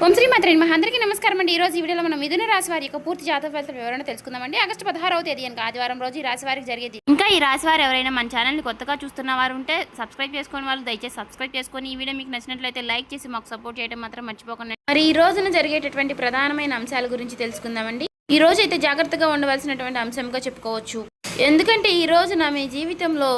ఓం శ్రీ మాత్రే నమః. అందరికీ నమస్కారం అండి. ఈ రోజు ఈ వీడియోలో మనం మిథున రాశి వారి యొక్క పూర్తి జాతక ఫలితాల వివరణ తెలుసుకుందామండి. ఆగస్టు 16వ తేదీ అనగా ఆదివారం రోజు ఈ రాశి వారికి జరిగేది. ఇంకా ఈ రాశి వారు ఎవరైనా మన ఛానల్ని కొత్తగా చూస్తున్న వారు ఉంటే సబ్స్క్రైబ్ చేసుకుని వాళ్ళు దయచేసి సబ్స్క్రైబ్ చేసుకొని ఈ వీడియో మీకు నచ్చినట్లయితే లైక్ చేసి మాకు సపోర్ట్ చేయడం మాత్రం మర్చిపోకండి. మరి ఈ రోజున జరిగేటటువంటి ప్రధానమైన అంశాల గురించి తెలుసుకుందామండి. ఈ రోజు అయితే జాగ్రత్తగా ఉండవలసినటువంటి అంశంగా చెప్పుకోవచ్చు. ఎందుకంటే ఈ రోజున మీ జీవితంలో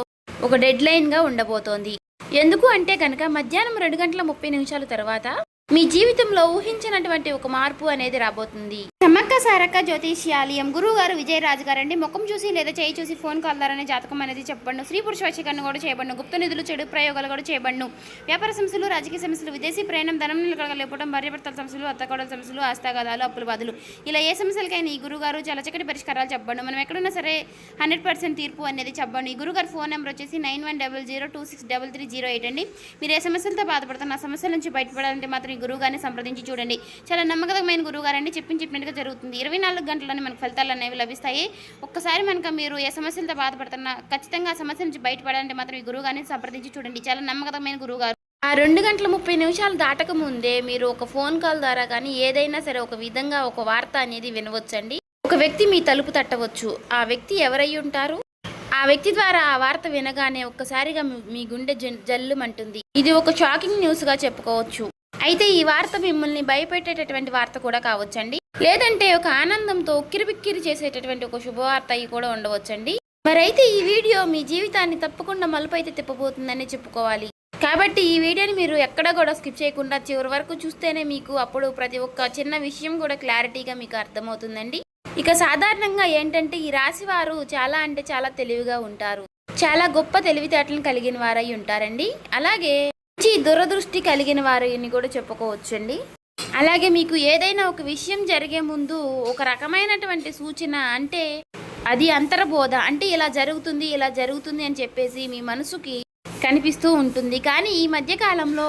ఒక డెడ్ లైన్గా ఉండబోతోంది. ఎందుకు అంటే కనుక మధ్యాహ్నం 2:30 తర్వాత మీ జీవితంలో ఊహించినటువంటి ఒక మార్పు అనేది రాబోతుంది. సమ్మక్క సారక్క జ్యోతిష్యాలయం గురువు గారు విజయరాజు గారండి. ముఖం చూసి లేదా చేయి చూసి ఫోన్ కాల్ ద్వారానే జాతకం అనేది చెప్పబడును. స్త్రీ పురుష వశీకరణ కూడా చేయబడును. గుప్త నిధులు చెడు ప్రయోగాలు కూడా చేయబడును. వ్యాపార సమస్యలు, రాజకీయ సమస్యలు, విదేశీ ప్రయాణం, ధనం నిలకడలేకపోవడం, భార్యాభర్తల సమస్యలు, అత్తకోడల సమస్యలు, ఆస్తాగాదాలు, అప్పుల బాధలు, ఇలా ఏ సమస్యలకైనా ఈ గురుగారు చాలా చక్కటి పరిష్కారాలు చెప్పబడును. మనం ఎక్కడున్నా సరే 100% తీర్పు అనేది చెప్పబడును. ఈ గురుగారు ఫోన్ నెంబర్ వచ్చేసి 9100263308 అండి. మీరు ఏ సమస్యలతో బాధపడుతున్న ఆ సమస్యల నుంచి బయటపడాలంటే మాత్రం ఈ గురువుగారిని సంప్రదించి చూడండి. చాలా నమ్మకమైన గురువుగారండి. చెప్పినట్టుగా జరుగుతుంది. 24 గంటల్లోనే మనకు ఫలితాలు అనేవి లభిస్తాయి. ఒక్కసారి మనకు మీరు ఏ సమస్యలతో బాధపడుతున్నా ఖచ్చితంగా ఆ సమస్య నుంచి బయటపడాలంటే మాత్రం ఈ గురువుగారిని సంప్రదించి చూడండి. చాలా నమ్మకమైన గురువుగారు. ఆ 2:30 దాటక ముందే మీరు ఒక ఫోన్ కాల్ ద్వారా కానీ ఏదైనా సరే ఒక విధంగా ఒక వార్త అనేది వినవచ్చండి. ఒక వ్యక్తి మీ తలుపు తట్టవచ్చు. ఆ వ్యక్తి ఎవరై ఉంటారు? ఆ వ్యక్తి ద్వారా ఆ వార్త వినగానే ఒక్కసారిగా మీ గుండె జల్లుమంటుంది. ఇది ఒక షాకింగ్ న్యూస్గా చెప్పుకోవచ్చు. అయితే ఈ వార్త మిమ్మల్ని భయపెట్టేటటువంటి వార్త కూడా కావచ్చండి. లేదంటే ఒక ఆనందంతో ఉక్కిరిబిక్కిరి చేసేటటువంటి ఒక శుభవార్త అయి కూడా ఉండవచ్చండి. మరైతే ఈ వీడియో మీ జీవితాన్ని తప్పకుండా మలుపు అయితే తిప్పబోతుందని చెప్పుకోవాలి. కాబట్టి ఈ వీడియోని మీరు ఎక్కడ కూడా స్కిప్ చేయకుండా చివరి వరకు చూస్తేనే మీకు అప్పుడు ప్రతి ఒక్క చిన్న విషయం కూడా క్లారిటీగా మీకు అర్థమవుతుందండి. ఇక సాధారణంగా ఏంటంటే ఈ రాశి వారు చాలా అంటే చాలా తెలివిగా ఉంటారు. చాలా గొప్ప తెలివితేటలను కలిగిన వారై ఉంటారండి. అలాగే మంచి దురదృష్టి కలిగిన వారిని కూడా చెప్పుకోవచ్చండి. అలాగే మీకు ఏదైనా ఒక విషయం జరిగే ముందు ఒక రకమైనటువంటి సూచన, అంటే అది అంతర్బోధ, అంటే ఇలా జరుగుతుంది అని చెప్పేసి మీ మనసుకి కనిపిస్తూ ఉంటుంది. కానీ ఈ మధ్య కాలంలో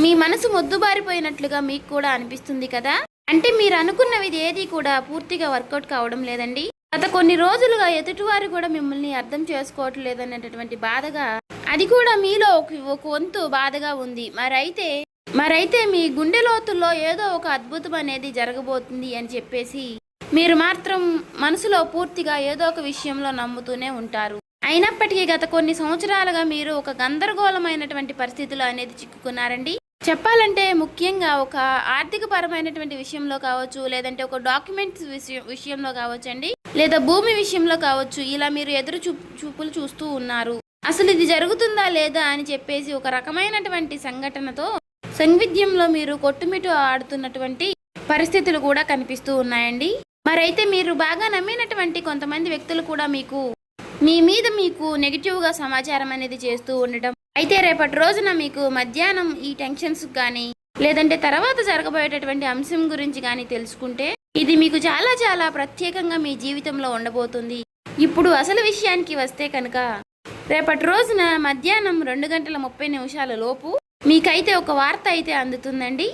మీ మనసు మొద్దుబారిపోయినట్లుగా మీకు కూడా అనిపిస్తుంది కదా. అంటే మీరు అనుకున్నవి ఏది కూడా పూర్తిగా వర్కౌట్ కావడం లేదండి. గత కొన్ని రోజులుగా ఎదుటివారు కూడా మిమ్మల్ని అర్థం చేసుకోవటం లేదనేటటువంటి బాధగా, అది కూడా మీలో ఒక వంతు బాధగా ఉంది. మరైతే మీ గుండె లోతుల్లో ఏదో ఒక అద్భుతం అనేది జరగబోతుంది అని చెప్పేసి మీరు మాత్రం మనసులో పూర్తిగా ఏదో ఒక విషయంలో నమ్ముతూనే ఉంటారు. అయినప్పటికీ గత కొన్ని సంవత్సరాలుగా మీరు ఒక గందరగోళమైనటువంటి పరిస్థితులు అనేది చిక్కుకున్నారండి. చెప్పాలంటే ముఖ్యంగా ఒక ఆర్థిక పరమైనటువంటి విషయంలో కావచ్చు, లేదంటే ఒక డాక్యుమెంట్స్ విషయంలో కావచ్చండి, లేదా భూమి విషయంలో కావచ్చు. ఇలా మీరు ఎదురు చూపులు చూస్తూ ఉన్నారు. అసలు ఇది జరుగుతుందా లేదా అని చెప్పేసి ఒక రకమైనటువంటి సంఘటనతో సంవిధ్యంలో మీరు కొట్టుమిట్టు ఆడుతున్నటువంటి పరిస్థితులు కూడా కనిపిస్తూ ఉన్నాయండి. మరైతే మీరు బాగా నమ్మినటువంటి కొంతమంది వ్యక్తులు కూడా మీ మీద నెగిటివ్గా సమాచారం అనేది చేస్తూ ఉండటం. అయితే రేపటి రోజున మీకు మధ్యాహ్నం ఈ టెన్షన్స్ కానీ, లేదంటే తర్వాత జరగబోయేటటువంటి అంశం గురించి కానీ తెలుసుకుంటే ఇది మీకు చాలా చాలా ప్రత్యేకంగా మీ జీవితంలో ఉండబోతుంది. ఇప్పుడు అసలు విషయానికి వస్తే కనుక రేపటి రోజున మధ్యాహ్నం 2:30 లోపు మీకైతే ఒక వార్త అయితే అందుతుందండి.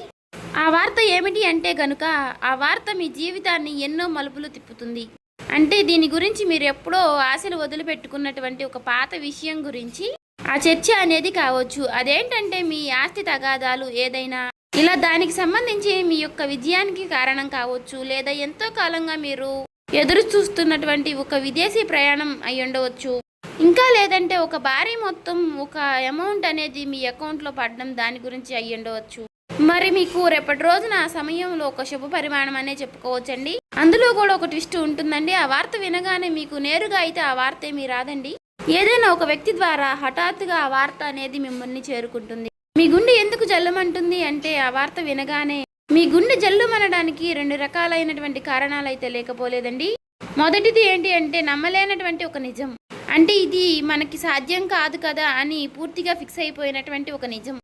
ఆ వార్త ఏమిటి అంటే కనుక ఆ వార్త మీ జీవితాన్ని ఎన్నో మలుపులు తిప్పుతుంది. అంటే దీని గురించి మీరు ఎప్పుడో ఆశలు వదిలిపెట్టుకున్నటువంటి ఒక పాత విషయం గురించి ఆ చర్చ అనేది కావచ్చు. అదేంటంటే మీ ఆస్తి తగాదాలు ఏదైనా, ఇలా దానికి సంబంధించి మీ యొక్క విజయానికి కారణం కావచ్చు, లేదా ఎంతో కాలంగా మీరు ఎదురు చూస్తున్నటువంటి ఒక విదేశీ ప్రయాణం అయి ఉండవచ్చు. ఇంకా లేదంటే ఒక భారీ మొత్తం ఒక అమౌంట్ అనేది మీ అకౌంట్లో పడడం, దాని గురించి అయ్యి ఉండవచ్చు. మరి మీకు రేపటి రోజున ఆ సమయంలో ఒక శుభ పరిమాణం అనే చెప్పుకోవచ్చండి. అందులో కూడా ఒక ట్విస్ట్ ఉంటుందండి. ఆ వార్త వినగానే మీకు నేరుగా అయితే ఆ వార్త ఏమీ రాదండి. ఏదైనా ఒక వ్యక్తి ద్వారా హఠాత్తుగా ఆ వార్త అనేది మిమ్మల్ని చేరుకుంటుంది. మీ గుండె ఎందుకు జల్లుమంటుంది అంటే ఆ వార్త వినగానే మీ గుండె జల్లుమనడానికి 2 రకాలైనటువంటి కారణాలు అయితే లేకపోలేదండి. మొదటిది ఏంటి అంటే నమ్మలేనటువంటి ఒక నిజం. అంటే ఇది మనకి సాధ్యం కాదు కదా అని పూర్తిగా ఫిక్స్ అయిపోయినటువంటి ఒక నిజం.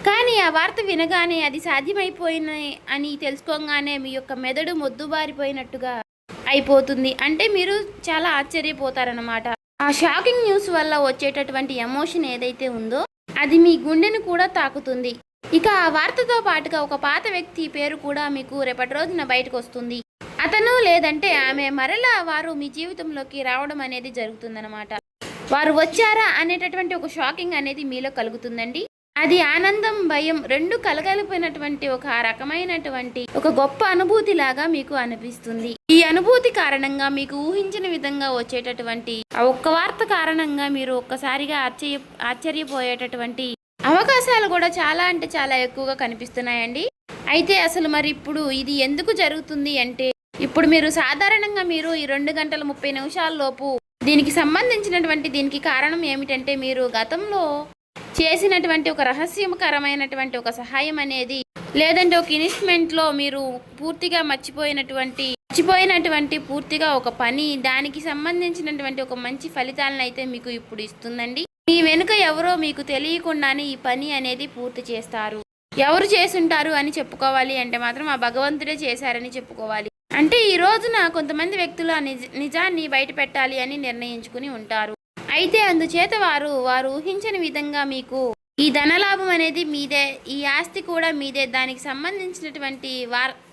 కానీ ఆ వార్త వినగానే అది సాధ్యమైపోయిన అని తెలుసుకోగానే మీ యొక్క మెదడు మొద్దుబారిపోయినట్టుగా అయిపోతుంది. అంటే మీరు చాలా ఆశ్చర్యపోతారన్నమాట. ఆ షాకింగ్ న్యూస్ వల్ల వచ్చేటటువంటి ఎమోషన్ ఏదైతే ఉందో అది మీ గుండెను కూడా తాకుతుంది. ఇక ఆ వార్తతో పాటుగా ఒక పాత వ్యక్తి పేరు కూడా మీకు రేపటి రోజున బయటకు వస్తుంది. అతను లేదంటే ఆమె మరలా వారు మీ జీవితంలోకి రావడం అనేది జరుగుతుందన్నమాట. వారు వచ్చారా అనేటటువంటి ఒక షాకింగ్ అనేది మీలో కలుగుతుందండి. అది ఆనందం, భయం రెండు కలగలిపినటువంటి ఒక రకమైనటువంటి ఒక గొప్ప అనుభూతి లాగా మీకు అనిపిస్తుంది. ఈ అనుభూతి కారణంగా మీకు ఊహించిన విధంగా వచ్చేటటువంటి ఆ ఒక్క వార్త కారణంగా మీరు ఒక్కసారిగా ఆశ్చర్యపోయేటటువంటి అవకాశాలు కూడా చాలా అంటే చాలా ఎక్కువగా కనిపిస్తున్నాయండి. అయితే అసలు మరి ఇప్పుడు ఇది ఎందుకు జరుగుతుంది అంటే, ఇప్పుడు మీరు సాధారణంగా మీరు ఈ 2 గంటల 30 నిమిషాల లోపు దీనికి సంబంధించినటువంటి దీనికి కారణం ఏమిటంటే, మీరు గతంలో చేసినటువంటి ఒక రహస్యకరమైనటువంటి ఒక సహాయం అనేది, లేదంటే ఒక ఇన్వెస్ట్మెంట్లో మీరు పూర్తిగా మర్చిపోయినటువంటి పూర్తిగా ఒక పని, దానికి సంబంధించినటువంటి ఒక మంచి ఫలితాలను అయితే మీకు ఇప్పుడు ఇస్తుందండి. మీ వెనుక ఎవరో మీకు తెలియకుండానే ఈ పని అనేది పూర్తి చేస్తారు. ఎవరు చేసుంటారు అని చెప్పుకోవాలి అంటే మాత్రం ఆ భగవంతుడే చేశారని చెప్పుకోవాలి. అంటే ఈ రోజున కొంతమంది వ్యక్తులు ఆ నిజాన్ని బయట పెట్టాలి అని నిర్ణయించుకుని ఉంటారు. అయితే అందుచేత వారు ఊహించని విధంగా మీకు ఈ ధనలాభం అనేది మీదే, ఈ ఆస్తి కూడా మీదే, దానికి సంబంధించినటువంటి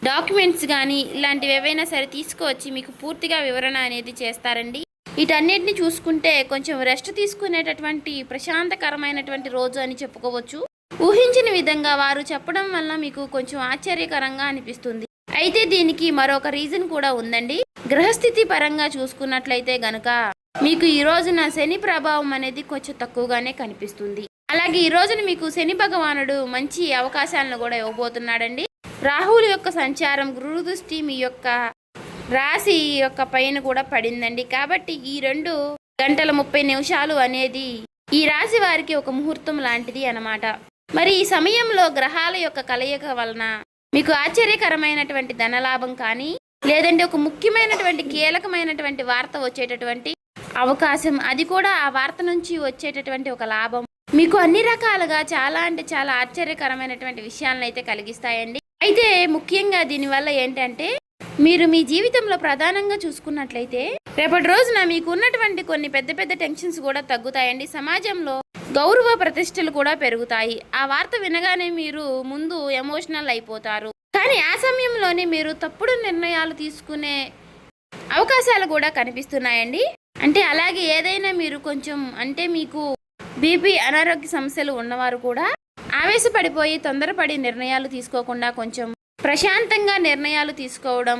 డాక్యుమెంట్స్ కానీ ఇలాంటివి ఏవైనా సరే తీసుకువచ్చి మీకు పూర్తిగా వివరణ అనేది చేస్తారండి. వీటన్నిటిని చూసుకుంటే కొంచెం రెస్ట్ తీసుకునేటటువంటి ప్రశాంతకరమైనటువంటి రోజు అని చెప్పుకోవచ్చు. ఊహించిన విధంగా వారు చెప్పడం వల్ల మీకు కొంచెం ఆశ్చర్యకరంగా అనిపిస్తుంది. అయితే దీనికి మరొక రీజన్ కూడా ఉందండి. గ్రహస్థితి పరంగా చూసుకున్నట్లయితే గనుక మీకు ఈ రోజున శని ప్రభావం అనేది కొంచెం తక్కువగానే కనిపిస్తుంది. అలాగే ఈ రోజున మీకు శని భగవానుడు మంచి అవకాశాలను కూడా ఇవ్వబోతున్నాడండి. రాహువుల యొక్క సంచారం, గురు దృష్టి మీ యొక్క రాశి యొక్క పైన కూడా పడిందండి. కాబట్టి ఈ 2 గంటల 30 నిమిషాలు అనేది ఈ రాశి వారికి ఒక ముహూర్తం లాంటిది అన్నమాట. మరి ఈ సమయంలో గ్రహాల యొక్క కలయిక వలన మీకు ఆశ్చర్యకరమైనటువంటి ధనలాభం కానీ, లేదంటే ఒక ముఖ్యమైనటువంటి కీలకమైనటువంటి వార్త వచ్చేటటువంటి అవకాశం, అది కూడా ఆ వార్త నుంచి వచ్చేటటువంటి ఒక లాభం మీకు అన్ని రకాలుగా చాలా అంటే చాలా ఆశ్చర్యకరమైనటువంటి విషయాలను అయితే కలిగిస్తాయండి. అయితే ముఖ్యంగా దీనివల్ల ఏంటంటే, మీరు మీ జీవితంలో ప్రధానంగా చూసుకున్నట్లయితే రేపటి రోజున మీకు ఉన్నటువంటి కొన్ని పెద్ద పెద్ద టెన్షన్స్ కూడా తగ్గుతాయండి. సమాజంలో గౌరవ ప్రతిష్టలు కూడా పెరుగుతాయి. ఆ వార్త వినగానే మీరు ముందు ఎమోషనల్ అయిపోతారు. కానీ ఆ సమయంలోనే మీరు తప్పుడు నిర్ణయాలు తీసుకునే అవకాశాలు కూడా కనిపిస్తున్నాయండి. అంటే అలాగే ఏదైనా మీరు కొంచెం అంటే మీకు బీపీ అనారోగ్య సమస్యలు ఉన్నవారు కూడా ఆవేశపడిపోయి తొందరపడి నిర్ణయాలు తీసుకోకుండా కొంచెం ప్రశాంతంగా నిర్ణయాలు తీసుకోవడం,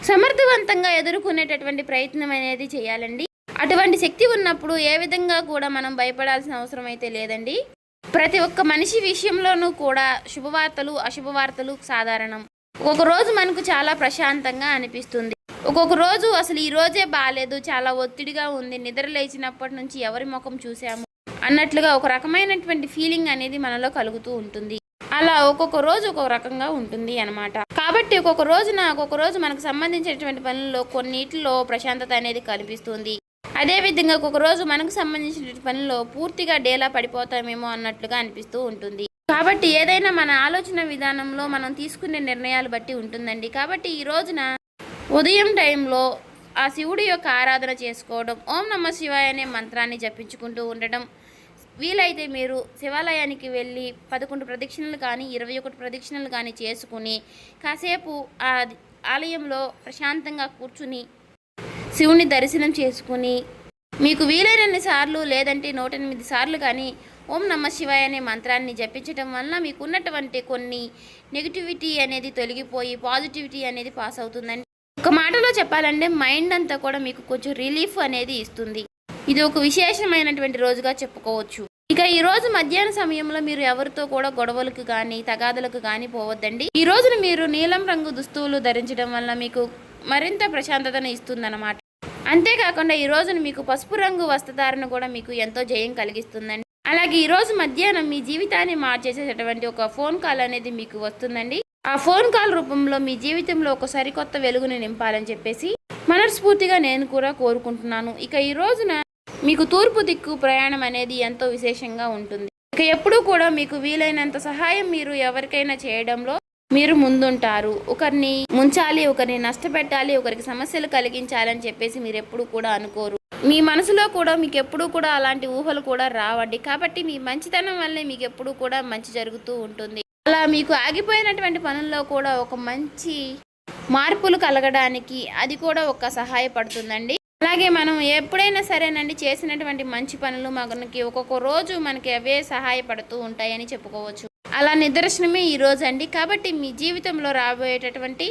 సమర్థవంతంగా ఎదుర్కొనేటటువంటి ప్రయత్నం అనేది చేయాలండి. అటువంటి శక్తి ఉన్నప్పుడు ఏ విధంగా కూడా మనం భయపడాల్సిన అవసరం అయితే లేదండి. ప్రతి ఒక్క మనిషి విషయంలోనూ కూడా శుభవార్తలు అశుభవార్తలు సాధారణం. ఒక్కొక్క రోజు మనకు చాలా ప్రశాంతంగా అనిపిస్తుంది, ఒక్కొక్క రోజు అసలు ఈ రోజే బాగాలేదు, చాలా ఒత్తిడిగా ఉంది, నిద్ర లేచినప్పటి నుంచి ఎవరి ముఖం చూసాము అన్నట్లుగా ఒక రకమైనటువంటి ఫీలింగ్ అనేది మనలో కలుగుతూ ఉంటుంది. అలా ఒక్కొక్క రోజు ఒక్కొక్క రకంగా ఉంటుంది అన్నమాట. కాబట్టి ఒక్కొక్క రోజు మనకు సంబంధించినటువంటి పనుల్లో కొన్నిటిలో ప్రశాంతత అనేది కనిపిస్తుంది. అదేవిధంగా ఒక్కొక్క రోజు మనకు సంబంధించిన పనుల్లో పూర్తిగా డేలా పడిపోతామేమో అన్నట్లుగా అనిపిస్తూ ఉంటుంది. కాబట్టి ఏదైనా మన ఆలోచన విధానంలో మనం తీసుకునే నిర్ణయాలు బట్టి ఉంటుందండి. కాబట్టి ఈ రోజున ఉదయం టైంలో ఆ శివుడి యొక్క ఆరాధన చేసుకోవడం, ఓం నమః శివాయ అనే మంత్రాన్ని జపించుకుంటూ ఉండడం, వీలైతే మీరు శివాలయానికి వెళ్ళి 11 ప్రదక్షిణలు కానీ 21 ప్రదక్షిణలు కానీ చేసుకుని కాసేపు ఆ ఆలయంలో ప్రశాంతంగా కూర్చుని శివుని దర్శనం చేసుకుని మీకు వీలైనన్ని సార్లు లేదంటే 108 సార్లు కానీ ఓం నమః శివాయ అనే మంత్రాన్ని జపించడం వల్ల మీకు ఉన్నటువంటి కొన్ని నెగిటివిటీ అనేది తొలగిపోయి పాజిటివిటీ అనేది పాస్ అవుతుందండి. ఒక మాటలో చెప్పాలంటే మైండ్ అంతా కూడా మీకు కొంచెం రిలీఫ్ అనేది ఇస్తుంది. ఇది ఒక విశేషమైనటువంటి రోజుగా చెప్పుకోవచ్చు. ఇక ఈ రోజు మధ్యాహ్న సమయంలో మీరు ఎవరితో కూడా గొడవలకు కానీ తగాదలకు కానీ పోవద్దండి. ఈ రోజున మీరు నీలం రంగు దుస్తువులు ధరించడం వల్ల మీకు మరింత ప్రశాంతతను ఇస్తుందన్నమాట. అంతేకాకుండా ఈ రోజున మీకు పసుపు రంగు వస్త్రధారణ కూడా మీకు ఎంతో జయం కలిగిస్తుందండి. అలాగే ఈ రోజు మధ్యాహ్నం మీ జీవితాన్ని మార్చేసేటటువంటి ఒక ఫోన్ కాల్ అనేది మీకు వస్తుందండి. ఆ ఫోన్ కాల్ రూపంలో మీ జీవితంలో ఒక సరికొత్త వెలుగుని నింపాలని చెప్పేసి మనస్ఫూర్తిగా నేను కూడా కోరుకుంటున్నాను. ఇక ఈ రోజున మీకు తూర్పు దిక్కు ప్రయాణం అనేది ఎంతో విశేషంగా ఉంటుంది. ఇక ఎప్పుడూ కూడా మీకు వీలైనంత సహాయం మీరు ఎవరికైనా చేయడంలో మీరు ముందుంటారు. ఒకరిని ముంచాలి, ఒకరిని నష్టపెట్టాలి, ఒకరికి సమస్యలు కలిగించాలని చెప్పేసి మీరు ఎప్పుడు కూడా అనుకోరు. మీ మనసులో కూడా మీకు ఎప్పుడూ కూడా అలాంటి ఊహలు కూడా రావండి. కాబట్టి మీ మంచితనం వల్లే మీకు ఎప్పుడూ కూడా మంచి జరుగుతూ ఉంటుంది. అలా మీకు ఆగిపోయినటువంటి పనుల్లో కూడా ఒక మంచి మార్పులు కలగడానికి అది కూడా ఒక సహాయపడుతుందండి. అలాగే మనం ఎప్పుడైనా సరేనండి చేసినటువంటి మంచి పనులు మనకి ఒక్కొక్క రోజు మనకి అవే సహాయపడుతూ ఉంటాయని చెప్పుకోవచ్చు. అలా నిదర్శనమే ఈ రోజు అండి. కాబట్టి మీ జీవితంలో రాబోయేటటువంటి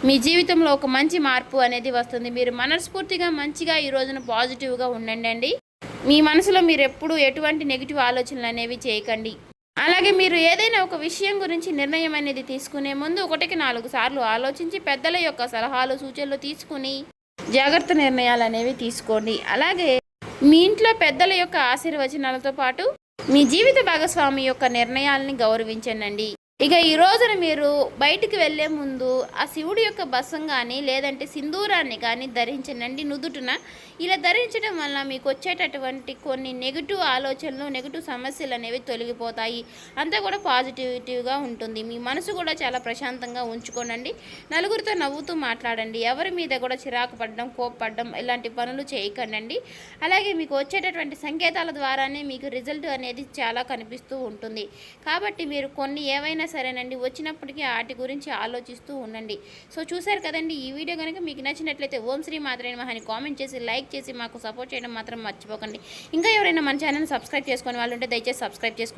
మీ జీవితంలో ఒక మంచి మార్పు అనేది వస్తుంది. మీరు మనస్ఫూర్తిగా మంచిగా ఈ రోజున పాజిటివ్గా ఉండండి. మీ మనసులో మీరు ఎప్పుడు ఎటువంటి నెగిటివ్ ఆలోచనలు అనేవి చేయకండి. అలాగే మీరు ఏదైనా ఒక విషయం గురించి నిర్ణయం అనేది తీసుకునే ముందు 1కి 4 సార్లు ఆలోచించి పెద్దల యొక్క సలహాలు సూచనలు తీసుకుని జాగ్రత్త నిర్ణయాలు అనేవి తీసుకోండి. అలాగే మీ ఇంట్లో పెద్దల యొక్క ఆశీర్వచనాలతో పాటు మీ జీవిత భాగస్వామి యొక్క నిర్ణయాలని గౌరవించండి. ఇక ఈ రోజున మీరు బయటికి వెళ్ళే ముందు ఆ శివుడి యొక్క బసం కానీ లేదంటే సింధూరాన్ని కానీ ధరించండి నుదుటిన. ఇలా ధరించడం వల్ల మీకు వచ్చేటటువంటి కొన్ని నెగిటివ్ ఆలోచనలు నెగిటివ్ సమస్యలు అనేవి తొలగిపోతాయి. అంతా కూడా పాజిటివిటీగా ఉంటుంది. మీ మనసు కూడా చాలా ప్రశాంతంగా ఉంచుకోనండి. నలుగురితో నవ్వుతూ మాట్లాడండి. ఎవరి మీద కూడా చిరాకు పడడం కోప్పడడం ఇలాంటి పనులు చేయకండి. అలాగే మీకు వచ్చేటటువంటి సంకేతాల ద్వారానే మీకు రిజల్ట్ అనేది చాలా కనిపిస్తూ ఉంటుంది. కాబట్టి మీరు కొన్ని ఏవైనా సరేనండి వచ్చినప్పటికీ వాటి గురించి ఆలోచిస్తూ ఉండండి. సో చూసారు కదండి, ఈ వీడియో కనుక మీకు నచ్చినట్లయితే ఓం శ్రీ మాత్రే నమః అని కామెంట్ చేసి లైక్ చేసి మాకు సపోర్ట్ చేయడం మాత్రం మర్చిపోకండి. ఇంకా ఎవరైనా మన ఛానల్ సబ్స్క్రైబ్ చేసుకునే వాళ్ళు ఉంటే దయచేసి సబ్స్క్రైబ్ చేసుకోండి.